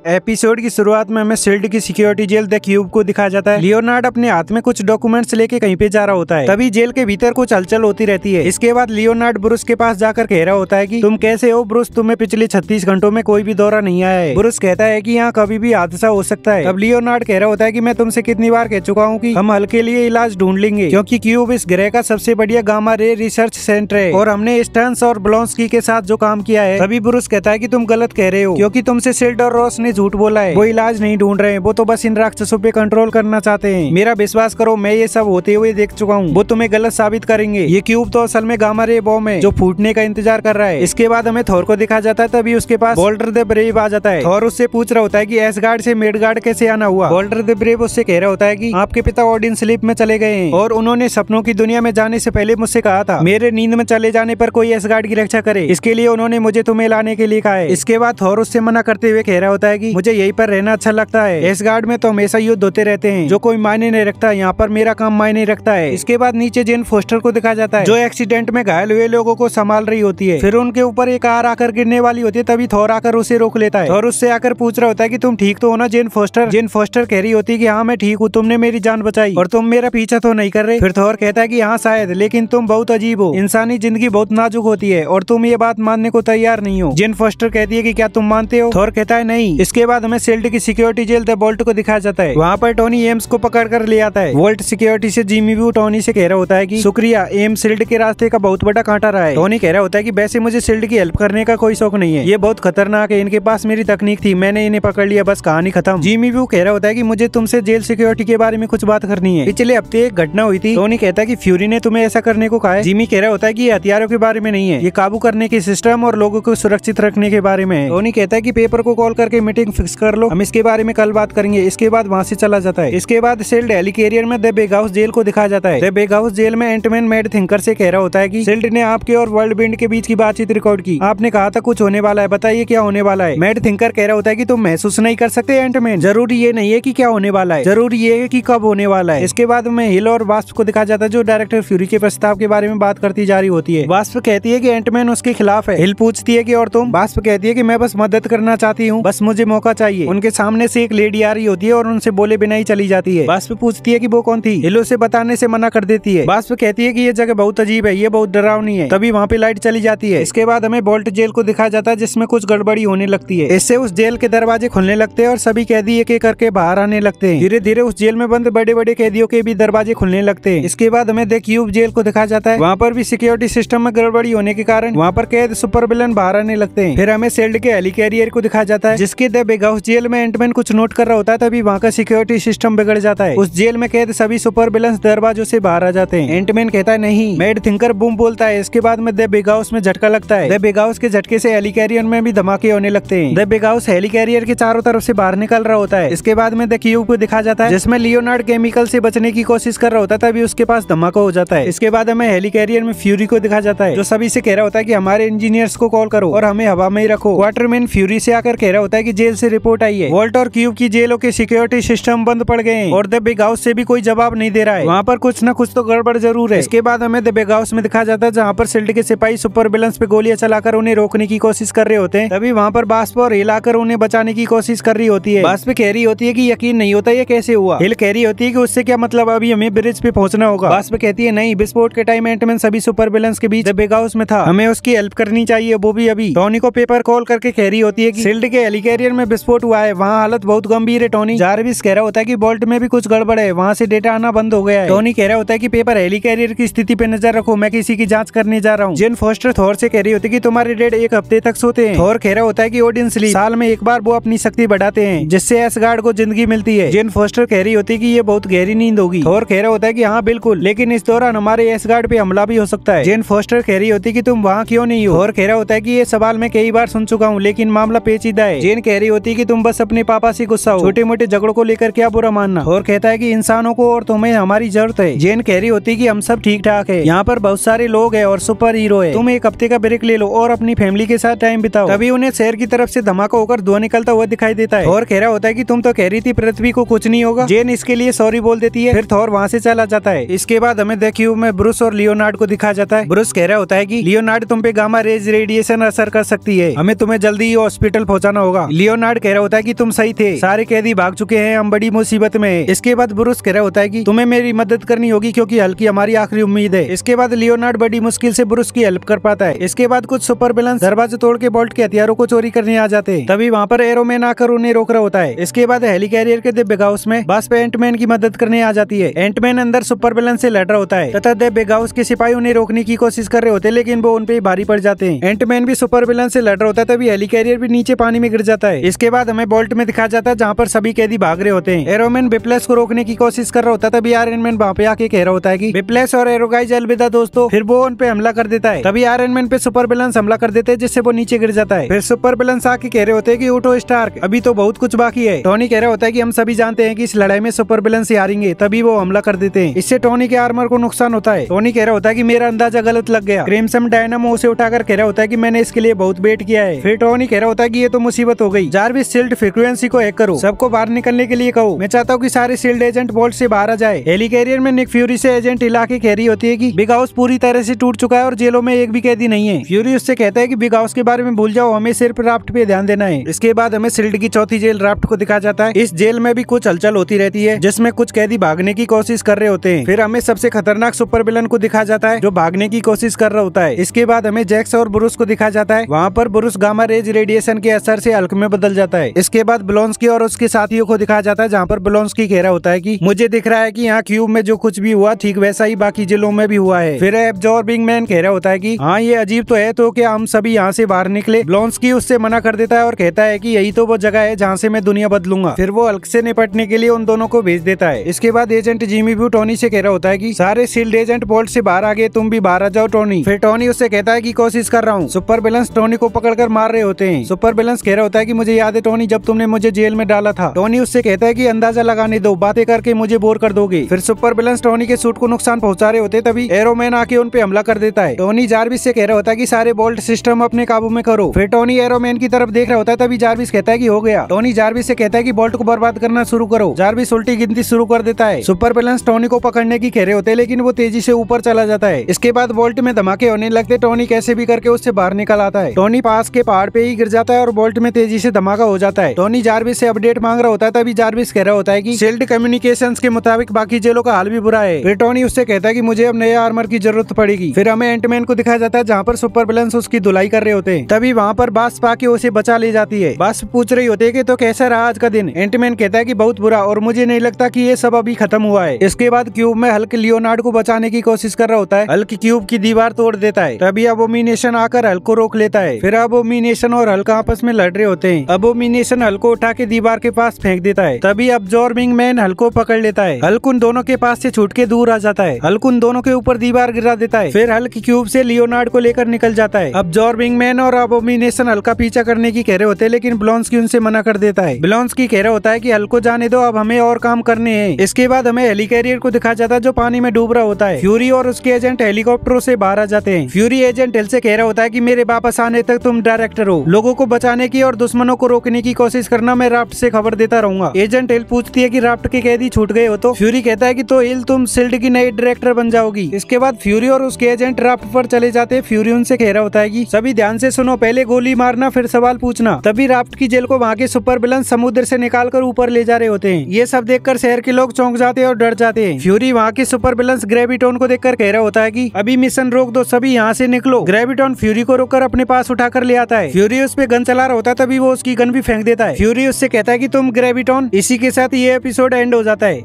Episode की शुरुआत में हमें शील्ड की सिक्योरिटी जेल द क्यूब को दिखाया जाता है। लियोनार्ड अपने हाथ में कुछ डॉक्यूमेंट्स लेके कहीं पे जा रहा होता है, तभी जेल के भीतर कुछ हलचल होती रहती है। इसके बाद लियोनार्ड ब्रूस के पास जाकर कह रहा होता है कि तुम कैसे हो ब्रूस, तुम्हें पिछले 36 घंटों में कोई भी दौरा नहीं आया है। ब्रूस कहता है कि यहाँ कभी भी हादसा हो सकता है। अब लियोनार्ड कह रहा होता है कि मैं तुमसे कितनी बार कह चुका हूँ कि हम हल के लिए इलाज ढूंढ लेंगे, क्योंकि क्यूब इस ग्रह का सबसे बढ़िया गामा रे रिसर्च सेंटर है और हमने स्टर्न्स और ब्लॉन्स्की के साथ जो काम किया है। तभी ब्रूस कहता है कि तुम गलत कह रहे हो, क्योंकि तुमसे शील्ड और रॉस ने झूठ बोला है। वो इलाज नहीं ढूंढ रहे हैं, वो तो बस इन राक्षसों पे कंट्रोल करना चाहते हैं। मेरा विश्वास करो, मैं ये सब होते हुए देख चुका हूँ। वो तुम्हें गलत साबित करेंगे। ये क्यूब तो असल में गामा रे बॉम्ब है जो फूटने का इंतजार कर रहा है। इसके बाद हमें थॉर को दिखा जाता है, तभी उसके पास वोल्टर द ब्रेव आ जाता है। थॉर उससे पूछ रहा होता है कि एसगार्ड से मिडगार्ड कैसे आना हुआ। वोल्टर द ब्रेव उससे कह रहा होता है कि आपके पिता ओडिन स्लीप में चले गए हैं और उन्होंने सपनों की दुनिया में जाने से पहले मुझसे कहा था मेरे नींद में चले जाने पर कोई एसगार्ड की रक्षा करे। इसके लिए उन्होंने मुझे तुम्हें लाने के लिए कहा है। इसके बाद थॉर उससे मना करते हुए कह रहा होता है कि मुझे यहीं पर रहना अच्छा लगता है। एसगार्ड में तो हमेशा युद्ध होते रहते हैं जो कोई मायने नहीं रखता, यहाँ पर मेरा काम मायने रखता है। इसके बाद नीचे जेन फोस्टर को दिखाया जाता है जो एक्सीडेंट में घायल हुए लोगों को संभाल रही होती है। फिर उनके ऊपर एक कार आकर गिरने वाली होती है, तभी थॉर आकर उसे रोक लेता है और उससे आकर पूछ रहा होता है कि तुम ठीक तो हो ना जेन फोस्टर। जेन फोस्टर कह रही होती है कि हाँ मैं ठीक हूँ, तुमने मेरी जान बचाई और तुम मेरा पीछा तो नहीं कर रहे। फिर थॉर कहता है कि हाँ शायद, लेकिन तुम बहुत अजीब हो। इंसानी जिंदगी बहुत नाजुक होती है और तुम ये बात मानने को तैयार नहीं हो। जेन फोस्टर कहती है कि क्या तुम मानते हो? थॉर कहता है नहीं। इसके बाद हमें शील्ड की सिक्योरिटी जेल द बोल्ट को दिखाया जाता है। वहाँ पर टोनी एम्स को पकड़ कर ले आता है। वोल्ट सिक्योरिटी से जिमी भी टोनी से कह रहा होता है कि शुक्रिया, एम्स शील्ड के रास्ते का बहुत बड़ा कांटा रहा है। टोनी कह रहा होता है कि वैसे मुझे शील्ड की हेल्प करने का कोई शौक नहीं है, ये बहुत खतरनाक है, इनके पास मेरी तकनीक थी, मैंने इन्हें पकड़ लिया, बस कहानी खत्म। जिमी भी कह रहा होता है कि मुझे तुमसे जेल सिक्योरिटी के बारे में कुछ बात करनी है। पिछले हफ्ते एक घटना हुई थी। टोनी कहता है कि फ्यूरी ने तुम्हें ऐसा करने को कहा है। जिमी कह रहा होता है कि ये हथियारों के बारे में नहीं है, ये काबू करने के सिस्टम और लोगों को सुरक्षित रखने के बारे में है। टोनी कहता है कि पेपर को कॉल करके मीटिंग फिक्स कर लो, हम इसके बारे में कल बात करेंगे। इसके बाद वहाँ से चला जाता है। इसके बाद शील्ड हेलिकैरियर में द बिग हाउस जेल को दिखाया जाता है। द बिग हाउस जेल में एंटमैन मैड थिंकर से कह रहा होता है कि शील्ड ने आपके और वर्ल्ड बिंड के बीच की बातचीत रिकॉर्ड की। आपने कहा था कुछ होने वाला है, बताइए क्या होने वाला है। मैड थिंकर कह रहा होता है कि तुम महसूस नहीं कर सकते एंटमैन, जरूरी ये नहीं है कि क्या होने वाला है, जरूरी ये है कि कब होने वाला है। इसके बाद में हिल और वास्प को दिखाया जाता है जो डायरेक्टर फ्यूरी के प्रस्ताव के बारे में बात करती जा रही होती है। वास्प कहती है कि एंटमैन उसके खिलाफ है। हिल पूछती है कि और तुम? वास्प कहती है कि मैं बस मदद करना चाहती हूँ, बस मुझे मौका चाहिए। उनके सामने से एक लेडी आ रही होती है और उनसे बोले बिना ही चली जाती है। वास्प पूछती है कि वो कौन थी। हिल उसे बताने से मना कर देती है। वास्प कहती है कि ये जगह बहुत अजीब है, ये बहुत डरावनी है। तभी वहाँ पे लाइट चली जाती है। इसके बाद हमें बोल्ट जेल को दिखाया जाता है जिसमें कुछ गड़बड़ी होने लगती है। इससे उस जेल के दरवाजे खुलने लगते हैं और सभी कैदी एक एक करके बाहर आने लगते हैं। धीरे धीरे उस जेल में बंद बड़े बड़े कैदियों के भी दरवाजे खुलने लगते हैं। इसके बाद हमें द क्यूब जेल को दिखाया जाता है। वहाँ पर भी सिक्योरिटी सिस्टम में गड़बड़ी होने के कारण वहाँ पर कैद सुपर विलन बाहर आने लगते हैं। फिर हमें शील्ड के हेलिकैरियर को दिखाया जाता है जिसके द बिग हाउस जेल में एंटमैन कुछ नोट कर रहा होता है, तभी वहाँ का सिक्योरिटी सिस्टम बिगड़ जाता है। उस जेल में कैद सभी सुपर विलन्स दरवाजों से बाहर आ जाते हैं। एंटमैन कहता है नहीं। मैड थिंकर बूम बोलता है। इसके बाद में द बिग हाउस में झटका लगता है। द बिग हाउस के झटके से हेलिकैरियर में भी धमाके होने लगते हैं। द बिग हाउस हेलिकैरियर के चारों तरफ से बाहर निकल रहा होता है। इसके बाद में द क्यूब को दिखाया जाता है जिसमें लियोनार्ड केमिकल से बचने की कोशिश कर रहा होता है, तभी उसके पास धमाका हो जाता है। इसके बाद हमें हेलिकैरियर में फ्यूरी को दिखाया जाता है जो सभी से कह रहा होता है कि हमारे इंजीनियर्स को कॉल करो और हमें हवा में ही रखो। क्वार्टरमैन फ्यूरी से आकर कह रहा होता है कि जेल से रिपोर्ट आई है, वोल्ट और क्यूब की जेलों के सिक्योरिटी सिस्टम बंद पड़ गए हैं और द बिग हाउस से भी कोई जवाब नहीं दे रहा है। वहाँ पर कुछ न कुछ तो गड़बड़ जरूर है। इसके बाद हमें द बिग हाउस में दिखाया जाता है जहाँ पर शील्ड के सिपाही सुपर विलन्स पे गोलियां चलाकर उन्हें रोकने की कोशिश कर रहे होते हैं, तभी वहाँ पर वास्प और हिल आकर उन्हें बचाने की कोशिश कर रही होती है। वास्प कह रही होती है कि यकीन नहीं होता ये कैसे हुआ। हिल कह रही होती है कि उससे क्या मतलब, अभी हमें ब्रिज पे पहुंचना होगा। वास्प कहती है नहीं, विस्फोट के टाइम एंटमैन सभी सुपर विलन्स के बीच द बिग हाउस में था, हमें उसकी हेल्प करनी चाहिए, वो भी अभी। टोनी को पेपर कॉल करके कह रही होती है कि शील्ड के हेलिकैरियर में विस्फोट हुआ है, वहाँ हालत बहुत गंभीर है टोनी। जारविस कह रहा होता है कि बोल्ट में भी कुछ गड़बड़ है, वहाँ से डेटा आना बंद हो गया है। टोनी कह रहा होता है कि पेपर हेलिकैरियर की स्थिति पे नजर रखो, मैं किसी की जांच करने जा रहा हूँ। जेन फोस्टर थॉर से कह रही होती है कि तुम्हारे डेड एक हफ्ते तक सोते हैं। थॉर कह रहा होता है कि ओडिन स्लीप, साल में एक बार वो अपनी शक्ति बढ़ाते हैं जिससे एसगार्ड को जिंदगी मिलती है। जेन फोस्टर कह रही होती है कि ये बहुत गहरी नींद होगी। थॉर कह रहा होता है कि हाँ बिल्कुल, लेकिन इस दौरान हमारे एसगार्ड पे हमला भी हो सकता है। जेन फोस्टर कह रही होती है कि तुम वहाँ क्यों नहीं हो। थॉर कह रहा होता है कि ये सवाल मैं कई बार सुन चुका हूँ, लेकिन मामला पेचीदा है। जेन कह रही होती है कि तुम बस अपने पापा से गुस्सा हो, छोटे मोटे झगड़ों को लेकर क्या बुरा मानना। थॉर कहता है कि इंसानों को और तुम्हें हमारी जरूरत है। जेन कह रही होती है कि हम सब ठीक ठाक है, यहाँ पर बहुत सारे लोग हैं और सुपर हीरो है, तुम एक हफ्ते का ब्रेक ले लो और अपनी फैमिली के साथ टाइम बिताओ। तभी उन्हें शहर की तरफ से धमाका होकर धुआं निकलता हुआ दिखाई देता है। थॉर कह रहा होता है कि तुम तो कह रही थी पृथ्वी को कुछ नहीं होगा। जेन इसके लिए सॉरी बोल देती है, फिर थॉर वहाँ से चला जाता है। इसके बाद हमें द क्यूब में ब्रूस और लियोनार्ड को दिखाया जाता है। ब्रूस कह रहा होता है कि लियोनार्ड तुम पे गामा रेज रेडिएशन असर कर सकती है, हमें तुम्हें जल्दी ही हॉस्पिटल पहुंचाना होगा। लियोनार्ड कह रहा होता है कि तुम सही थे, सारे कैदी भाग चुके हैं, हम बड़ी मुसीबत में हैं। इसके बाद ब्रूस कह रहा होता है कि तुम्हें मेरी मदद करनी होगी क्योंकि हल्क हमारी आखिरी उम्मीद है। इसके बाद लियोनार्ड बड़ी मुश्किल से ब्रूस की हेल्प कर पाता है। इसके बाद कुछ सुपर विलन्स दरवाजे तोड़ के बोल्ट के हथियारों को चोरी करने आ जाते हैं। तभी वहाँ पर एरोमैन आकर उन्हें रोक रहा होता है। इसके बाद हेलिकैरियर के दिव्य हाउस में बास्प एंटमैन की मदद करने आ जाती है। एंटमैन अंदर सुपर विलन से लड़ रहा होता है तथा दिव्य हाउस के सिपाही उन्हें रोकने की कोशिश कर रहे होते हैं, लेकिन वो उन पे भारी पड़ जाते हैं। एंटमैन भी सुपर विलन से लड़ रहा होता है, तभी हेलिकैरियर भी नीचे पानी में गिर जाता है। इसके बाद हमें बोल्ट में दिखाया जाता है जहाँ पर सभी कैदी भाग रहे होते हैं। एरोमैन बिप्लेस को रोकने की कोशिश कर रहा होता है, तभी आयरन मैन वहाँ पे आके कह रहा होता है कि बिप्लेस और एरोगाइज अलविदा दोस्तों। फिर वो उन पे हमला कर देता है। तभी आयरन मैन पे सुपर विलन्स हमला कर देते हैं, जिससे वो नीचे गिर जाता है। फिर सुपर विलन्स आके कह रहे होते हैं कि उठो स्टार्क, अभी तो बहुत कुछ बाकी है। टोनी कह रहा होता है कि हम सभी जानते हैं कि इस लड़ाई में सुपर विलन्स ही हारेंगे। तभी वो हमला कर देते हैं। इससे टोनी के आर्मर को नुकसान होता है। टोनी कह रहा होता है कि मेरा अंदाजा गलत लग गया। क्रिम्सन डायनामो उसे उठाकर कह रहा होता है कि मैंने इसके लिए बहुत वेट किया है। फिर टोनी कह रहा होता है कि ये तो मुसीबत हो गई। जारविस शील्ड फ्रीक्वेंसी को हैक करो, सबको बाहर निकलने के लिए कहो। मैं चाहता हूँ कि सारे शील्ड एजेंट बोल्ट से बाहर आ जाए। हेलिकैरियर में निक फ्यूरी से एजेंट इलाके कह रही होती है कि बिग हाउस पूरी तरह से टूट चुका है और जेलों में एक भी कैदी नहीं है। फ्यूरी उससे कहता है कि बिग हाउस के बारे में भूल जाओ, हमें सिर्फ राफ्ट पे ध्यान देना है। इसके बाद हमें शील्ड की चौथी जेल राफ्ट को दिखाया जाता है। इस जेल में भी कुछ हलचल होती रहती है, जिसमें कुछ कैदी भागने की कोशिश कर रहे होते हैं। फिर हमें सबसे खतरनाक सुपर विलन को दिखाया जाता है जो भागने की कोशिश कर रहा होता है। इसके बाद हमें जैक्स और ब्रूस को दिखाया जाता है। वहाँ पर ब्रूस गामा रेज रेडिएशन के असर से हल्क में बदल जाता है। इसके बाद ब्लोंस्की और उसके साथियों को दिखाया जाता है, जहाँ पर ब्लोंस्की कह रहा होता है कि मुझे दिख रहा है कि यहाँ क्यूब में जो कुछ भी हुआ ठीक वैसा ही बाकी जिलों में भी हुआ है। फिर एब्जॉर्बिंग मैन कह रहा होता है कि हाँ ये अजीब तो है, तो क्या हम सभी यहाँ से बाहर निकले। ब्लोंस्की उससे मना कर देता है और कहता है कि यही तो वो जगह है जहाँ से मैं दुनिया बदलूंगा। फिर वो हल्क से निपटने के लिए उन दोनों को भेज देता है। इसके बाद एजेंट जिमी भी टोनी से कह रहा होता है कि सारे शील्ड एजेंट बोल्ट से बाहर आ गए, तुम भी बाहर आ जाओ टोनी। फिर टोनी उससे कहता है कि कोशिश कर रहा हूँ। सुपर विलन्स टोनी को पकड़कर मार रहे होते हैं। सुपर विलन्स कह रहा होता है कि मुझे याद है टोनी, जब तुमने मुझे जेल में डाला था। टोनी उससे कहता है कि अंदाजा लगाने दो, बातें करके मुझे बोर कर दोगे। फिर सुपर विलन्स टोनी के सूट को नुकसान पहुंचा रहे होते, तभी एरोमैन आके उन पे हमला कर देता है। टोनी जारविस से कह रहा होता है कि सारे बोल्ट सिस्टम अपने काबू में करो। फिर टोनी एरोमैन की तरफ देख रहा होता है, तभी जारविस कहता है कि हो गया। टोनी जारविस से कहता है कि बोल्ट को बर्बाद करना शुरू करो। जारविस उल्टी गिनती शुरू कर देता है। सुपर विलन्स टोनी को पकड़ने की कह रहे होते हैं, लेकिन वो तेजी से ऊपर चला जाता है। इसके बाद बोल्ट में धमाके होने लगते। टोनी कैसे भी करके उससे बाहर निकल आता है। टोनी पास के पहाड़ पे ही गिर जाता है और बोल्ट में तेजी से धमाका हो जाता है। टोनी जारविस से अपडेट मांग रहा होता है, तभी जारविस कह रहा होता है कि शील्ड कम्युनिकेशंस के मुताबिक बाकी जेलों का हाल भी बुरा है। फिर टोनी उससे कहता है कि मुझे अब नए आर्मर की जरूरत पड़ेगी। फिर हमें एंटमैन को दिखाया जाता है, जहाँ पर सुपर विलन्स उसकी धुलाई कर रहे होते हैं। तभी वहाँ पर बास्प आके उसे बचा ले जाती है। बास्प पूछ रही होती है कि तो कैसा रहा आज का दिन। एंटमैन कहता है कि बहुत बुरा, और मुझे नहीं लगता कि ये सब अभी खत्म हुआ है। इसके बाद क्यूब में हल्क लियोनार्ड को बचाने की कोशिश कर रहा होता है। हल्क क्यूब की दीवार तोड़ देता है। तभी अबोमिनेशन आकर हल्क को रोक लेता है। फिर अबोमिनेशन और हल्क आपस में लड़ रहे होते हैं। अबोमिनेशन हल्क को उठा के दीवार के पास फेंक देता है। तभी अब्जॉर्बिंग मैन हल्क को पकड़ लेता है। हल्क उन दोनों के पास से छूट के दूर आ जाता है। हल्क उन दोनों के ऊपर दीवार गिरा देता है। फिर हल्क क्यूब से लियोनार्ड को लेकर निकल जाता है। अब्जॉर्बिंग मैन और अबोमिनेशन हल्क का पीछा करने की कह रहे होते हैं, लेकिन ब्लोंस्की उनसे मना कर देता है। ब्लोंस्की कह रहा होता है कि हल्क को जाने दो, अब हमें और काम करने हैं। इसके बाद हमें हेलिकैरियर को दिखाया जाता है जो पानी में डूब रहा होता है। फ्यूरी और उसके एजेंट हेलीकॉप्टरों से बाहर आ जाते हैं। फ्यूरी एजेंट हिल से कह रहा होता है कि मेरे वापस आने तक तुम डायरेक्टर हो, लोगों को बचाने की और दुश्मनों को रोकने की कोशिश करना, मैं राफ्ट से खबर देता रहूंगा। एजेंट हिल पूछती है कि राफ्ट के कैदी छूट गए हो तो। फ्यूरी कहता है कि तो हिल तुम शील्ड की नई डायरेक्टर बन जाओगी। इसके बाद फ्यूरी और उसके एजेंट राफ्ट पर चले जाते हैं। फ्यूरी उनसे कह रहा होता है कि सभी ध्यान से सुनो, पहले गोली मारना फिर सवाल पूछना। तभी राफ्ट की जेल को वहाँ के सुपर विलन समुद्र से निकाल कर ऊपर ले जा रहे होते हैं। ये सब देखकर शहर के लोग चौंक जाते हैं और डर जाते हैं। फ्यूरी वहाँ के सुपर विलन्स ग्रेविटॉन को देखकर कह रहा होता है कि अभी मिशन रोक दो, सभी यहाँ से निकलो। ग्रेविटॉन फ्यूरी को रोककर अपने पास उठाकर ले आता है। फ्यूरी उस पे गन चला रहा होता है, तभी वो उसकी गन भी फेंक देता है। फ्यूरी उससे कहता है कि तुम ग्रेविटॉन। इसी के साथ ये एपिसोड एंड हो जाता है।